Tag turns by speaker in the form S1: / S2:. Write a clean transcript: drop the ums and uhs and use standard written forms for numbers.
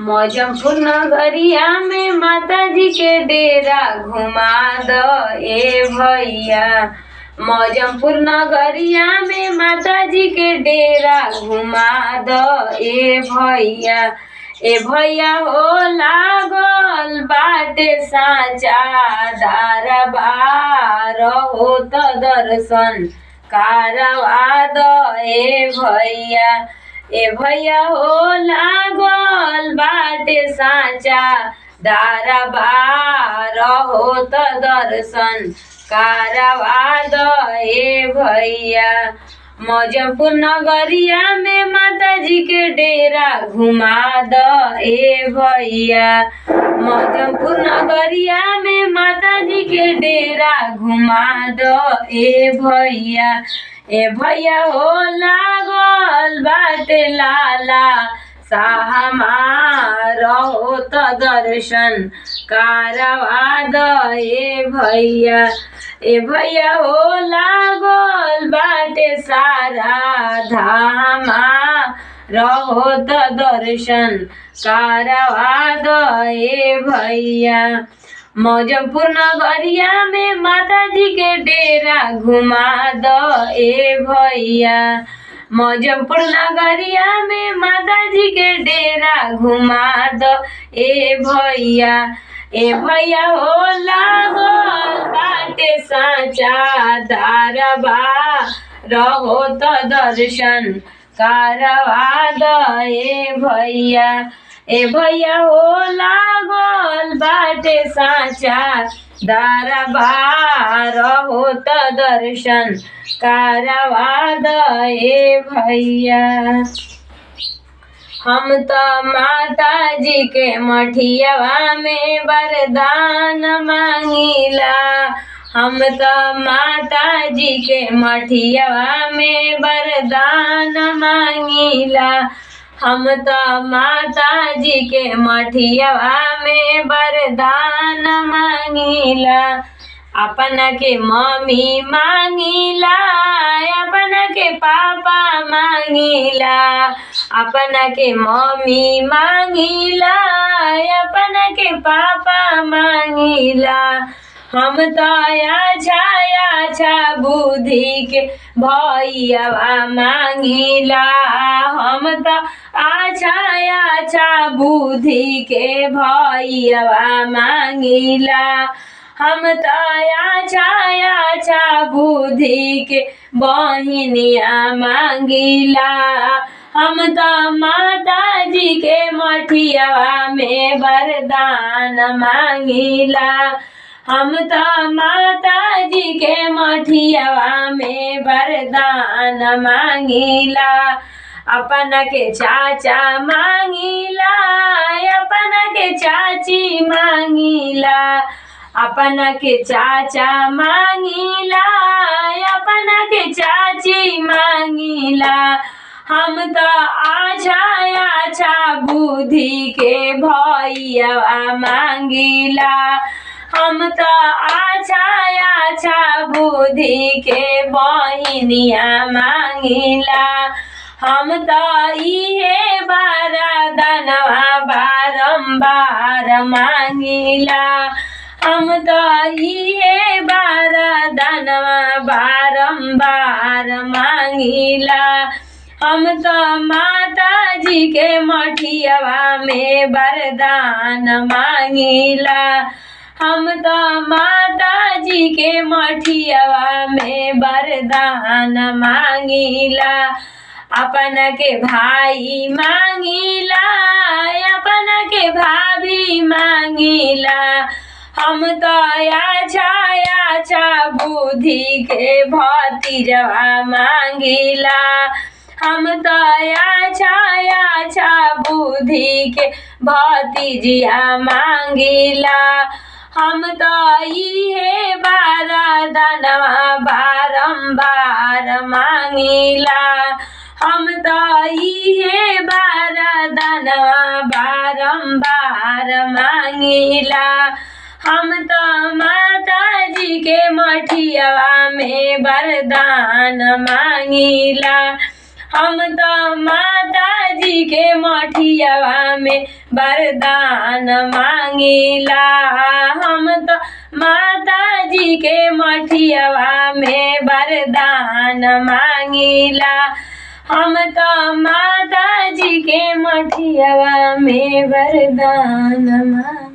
S1: मौजमपुर नगरिया में माता जी के डेरा घुमा दो ए भैया। मौजमपुर नगरिया में माता जी के डेरा घुमा दो ए भैया। ए भैया हो लागल बाटे साचा दरबार हो त दर्शन करवा दो ए भैया। ए भैया हो लागल बाटे साचा दरबार हो त दर्शन करवा दो ए भैया। मौजमपुर नगरिया में माता जी के डेरा घुमा दो ए भैया। मौजमपुर नगरिया में माता जी के डेरा घुमा दो ए भैया। ए भैया हो लागल बाटे लाला हमार हो त दर्शन करवा दो ए भैया। ए भैया हो लागल बाटे सारा धामा रहो त दर्शन करवा दो ए भैया। मौजमपुर नगरिया में माता जी के डेरा घुमा दो ए भैया। मौजमपुर नगरिया में माता जी के डेरा घुमा दो ए भैया। ए भैया हो लागल बाटे साचा दरबार रहो त दर्शन करवा दो ए भैया। ए भैया हो लागल बाटे साचा दरबार हो त दर्शन करवा दो ए भैया। हम तो माता जी के मठियावा में वरदान मांगिला। हम तो माता जी के मठियावा में वरदान मांगिला। हम तो माता जी के मठियावा में वरदान मांगिला। अपना के मम्मी मांगिला, अपना के पापा मांगिला। अपना के मम्मी मांगिला, अपना के पापा मांगिला। हम तो अच्छा बुद्धि के भैया मांगिला। हम तो अच्छा बुद्धि के भैया मांगिला। हम तो अच्छा बुद्धि के बहिनिया मांगिला। हम तो माता जी के मठियावा में वरदान मांगिला। हम तो माता जी के मठियावा में वरदान मांगिला। अपना के चाचा मांगिला, अपना के चाची मांगिला। अपना के चाचा मांगिला, अपना के चाची मांगिला। हम तो अच्छा बुद्धि के भैया मांगिला। हम तो अच्छा बुद्धि के बहिनिया मांगिला। हम तो इहे वरदानवा बारंबार मांगिला। हम तो इहे वरदानवा बारंबार मांगिला। हम तो माता जी के मठियावा में वरदान मांगिला। हम तो माता जी के मठियावा में वरदान मांगिला। अपना के भाई मांगिला, अपना के भाभी मांगिला। हम तो अच्छा बुद्धि के भतीजवा मांगिला। हम तो अच्छा बुद्धि के भतीजिया मांगिला। हम तो इहे वरदानवा बारंबार मांगिला। हम तो इहे वरदानवा बारंबार मांगिला। हम तो माता जी के मठियावा में वरदान मांगिला। हम तो माता जी के मठियावा में वरदान मांगिला। हम तो माता जी के मठियावा में वरदान मांगिला। हम तो माता जी के मठियावा में वरदान मांगिला।